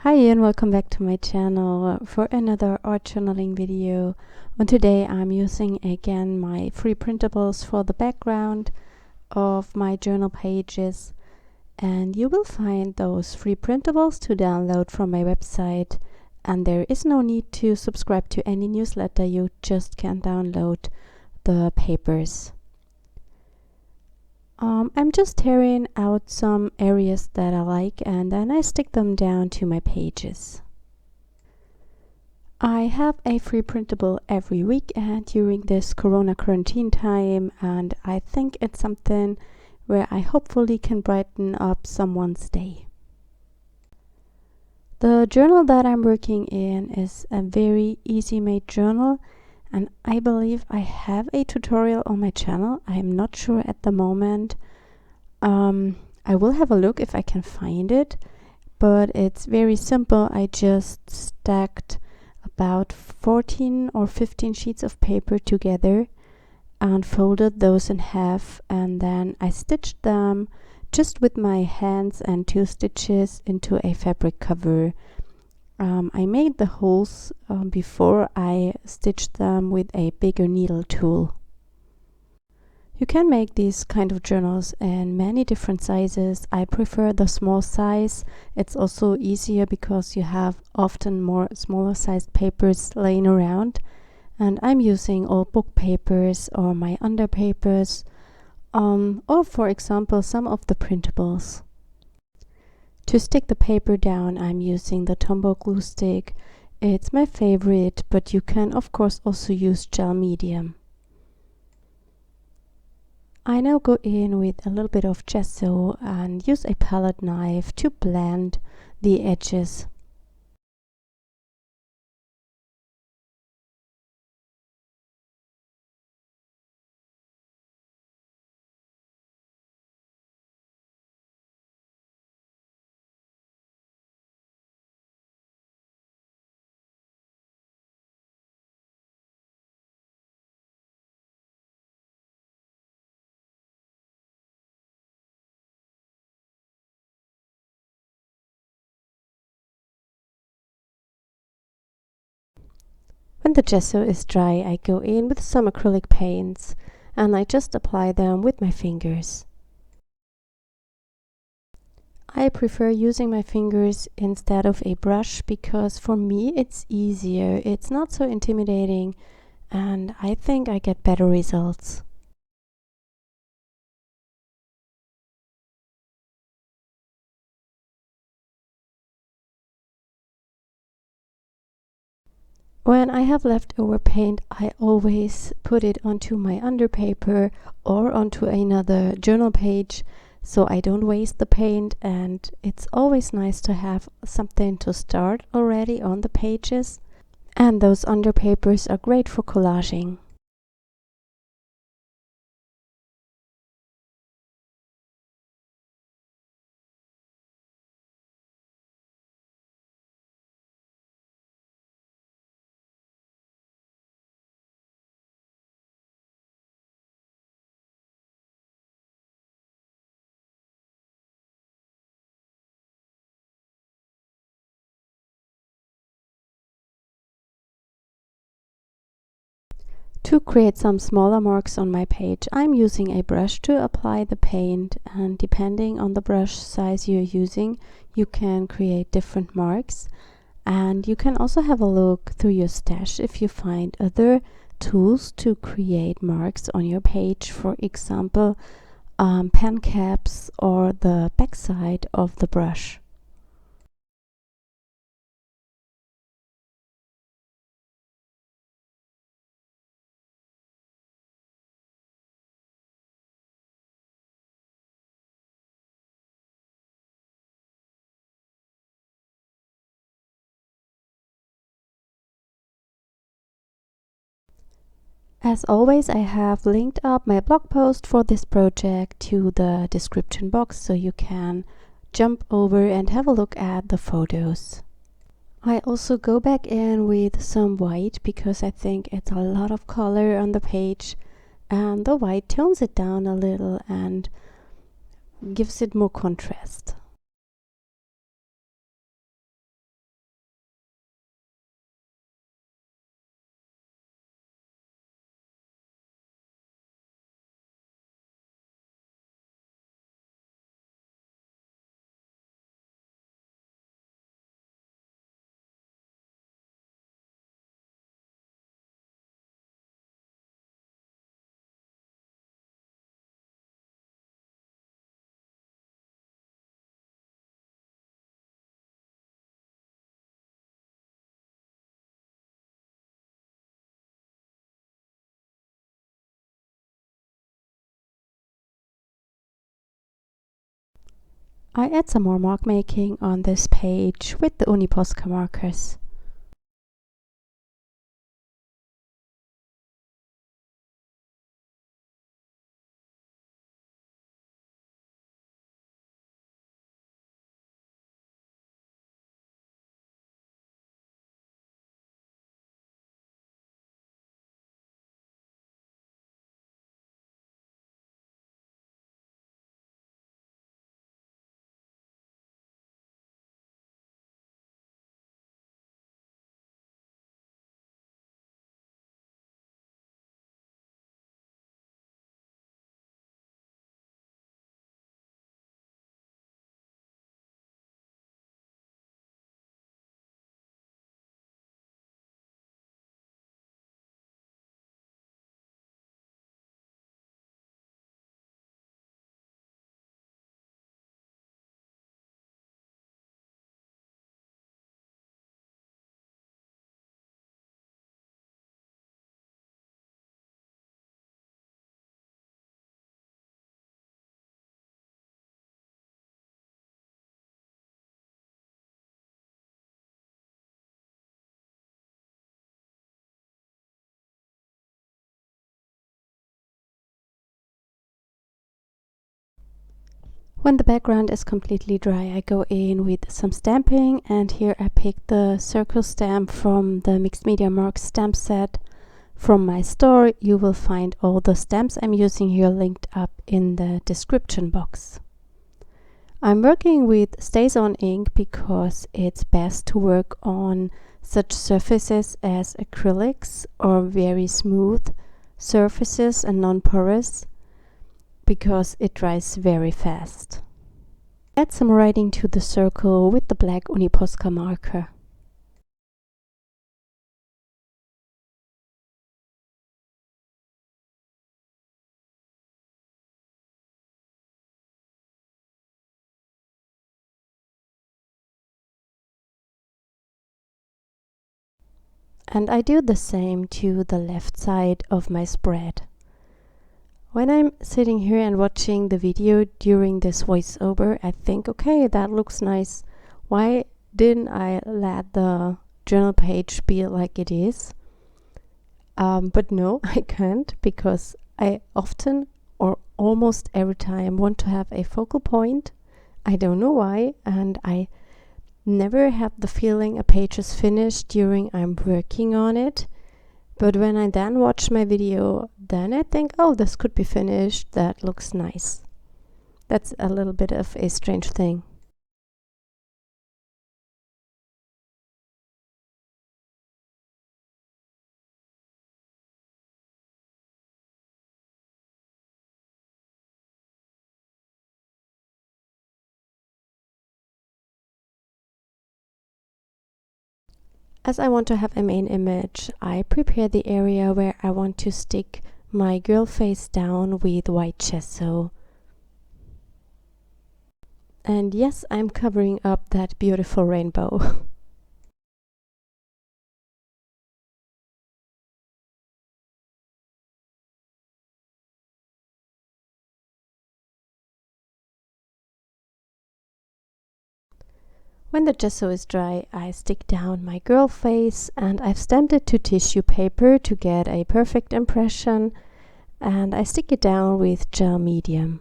Hi and welcome back to my channel for another art journaling video. And today I'm using again my free printables for the background of my journal pages, and you will find those free printables to download from my website, and there is no need to subscribe to any newsletter. You just can download the papers. I'm just tearing out some areas that I like and then I stick them down to my pages. I have a free printable every week and during this Corona quarantine time, and I think it's something where I hopefully can brighten up someone's day. The journal that I'm working in is a very easy made journal, and I believe I have a tutorial on my channel. I'm not sure at the moment. I will have a look if I can find it, but it's very simple. I just stacked about 14 or 15 sheets of paper together and folded those in half, and then I stitched them just with my hands and 2 stitches into a fabric cover. I made the holes before I stitched them with a bigger needle tool. You can make these kind of journals in many different sizes. I prefer the small size. It's also easier because you have often more smaller sized papers laying around, and I'm using old book papers or my under papers, or for example some of the printables. To stick the paper down, I'm using the Tombow glue stick. It's my favorite, but you can of course also use gel medium. I now go in with a little bit of gesso and use a palette knife to blend the edges. When the gesso is dry, I go in with some acrylic paints and I just apply them with my fingers. I prefer using my fingers instead of a brush because for me it's easier, it's not so intimidating, and I think I get better results. When I have leftover paint, I always put it onto my underpaper or onto another journal page, so I don't waste the paint, and it's always nice to have something to start already on the pages. And those underpapers are great for collaging. To create some smaller marks on my page, I'm using a brush to apply the paint, and depending on the brush size you're using, you can create different marks. And you can also have a look through your stash if you find other tools to create marks on your page, for example, pen caps or the backside of the brush. As always, I have linked up my blog post for this project to the description box, so you can jump over and have a look at the photos. I also go back in with some white because I think it's a lot of color on the page, and the white tones it down a little and gives it more contrast. I add some more mark making on this page with the uniPosca markers. When the background is completely dry, I go in with some stamping, and here I picked the circle stamp from the Mixed Media Marks stamp set from my store. You will find all the stamps I'm using here linked up in the description box. I'm working with StazOn Ink because it's best to work on such surfaces as acrylics or very smooth surfaces and non-porous, because it dries very fast. Add some writing to the circle with the black uniPosca marker. And I do the same to the left side of my spread. When I'm sitting here and watching the video during this voiceover, I think, okay, that looks nice. Why didn't I let the journal page be like it is? But no, I can't, because I often or almost every time want to have a focal point. I don't know why, and I never have the feeling a page is finished during I'm working on it. But when I then watch my video, then I think, oh, this could be finished. That looks nice. That's a little bit of a strange thing. As I want to have a main image, I prepare the area where I want to stick my girl face down with white gesso. And yes, I'm covering up that beautiful rainbow. When the gesso is dry, I stick down my girl face, and I've stamped it to tissue paper to get a perfect impression, and I stick it down with gel medium.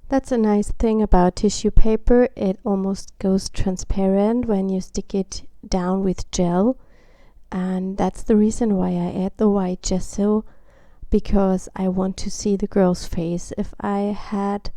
That's a nice thing about tissue paper. It almost goes transparent when you stick it down with gel, and that's the reason why I add the white gesso, because I want to see the girl's face. If I had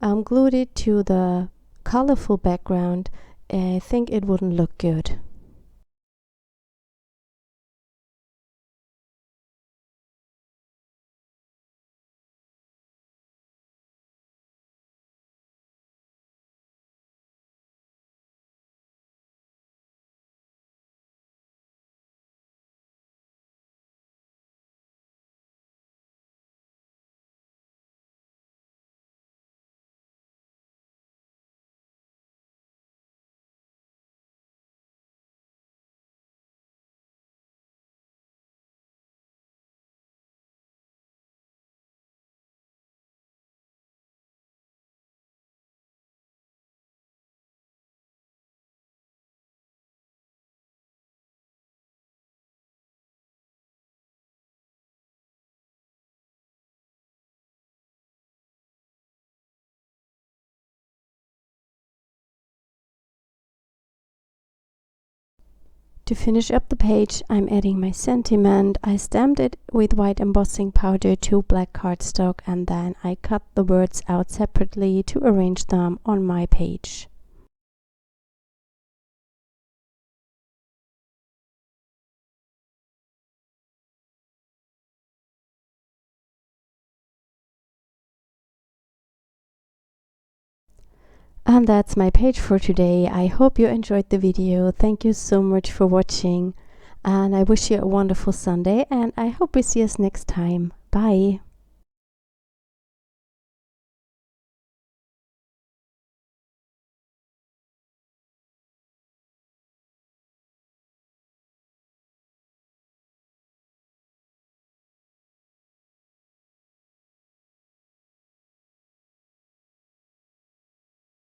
glued it to the colorful background, I think it wouldn't look good. To finish up the page, I'm adding my sentiment. I stamped it with white embossing powder to black cardstock, and then I cut the words out separately to arrange them on my page. And that's my page for today. I hope you enjoyed the video. Thank you so much for watching. And I wish you a wonderful Sunday, and I hope we see us next time. Bye.